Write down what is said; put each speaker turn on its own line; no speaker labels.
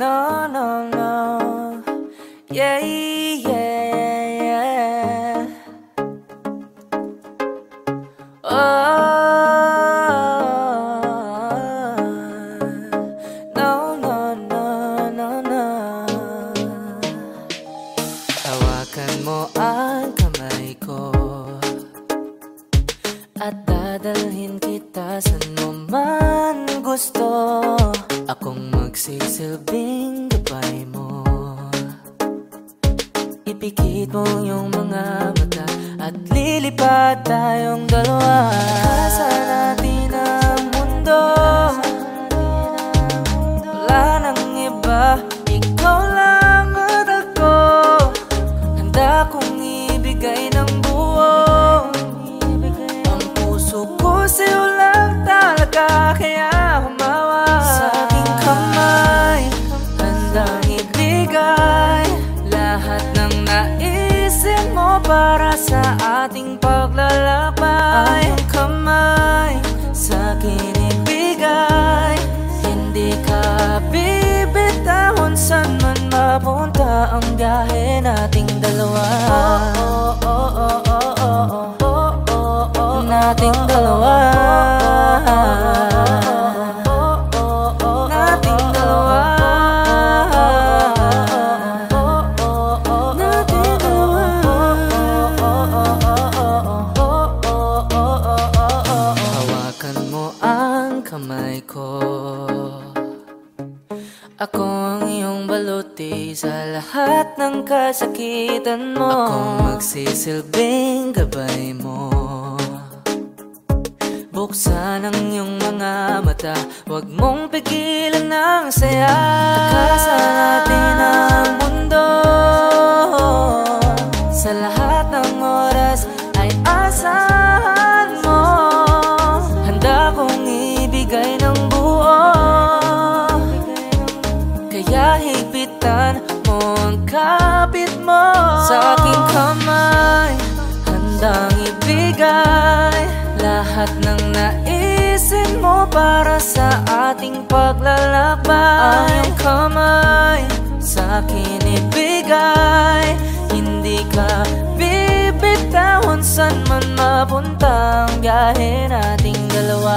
No, no, no. Yeah, yeah, yeah. Oh, no, no, no, no, no. Hawakan mo ang kamay ko at dadalhin kita saan mo man gusto. Akong magsisilbing gabay mo. Ipikit mo yung mga mata at lilipad tayong dalawa. Kasa natin ang mundo, wala nang iba, ikaw lang at ako. Handa kong ibigay ng buo ang puso ko sa'yo lang talaga. Kaya humawa sa aking kamay, handang ibigay lahat ng naisin mo para sa ating paglalakbay. Ang kamay sa'kin ibigay, hindi ka bibitahon saan man mapunta ang biyahe nating dalawa. Nating dalawa. Nating dalawa. Nating dalawa. Hawakan mo ang kamay ko. Ako ang iyong baluti sa lahat ng kasakitan mo. Akong magsisilbing gabay mo. Buksan ang iyong mga mata, huwag mong pigilan ang saya. Kasa natin ang mundo, sa lahat ng oras ay asahan mo. Handa kong ibigay ng buo, kaya higpitan mo ang kapit mo. Sa aking kamay, handang ibigay lahat ng naisin mo para sa ating paglalakbay. Ang iyong kamay sa'kin ibigay, hindi ka bibitahon saan man mapunta ang biyahe nating dalawa.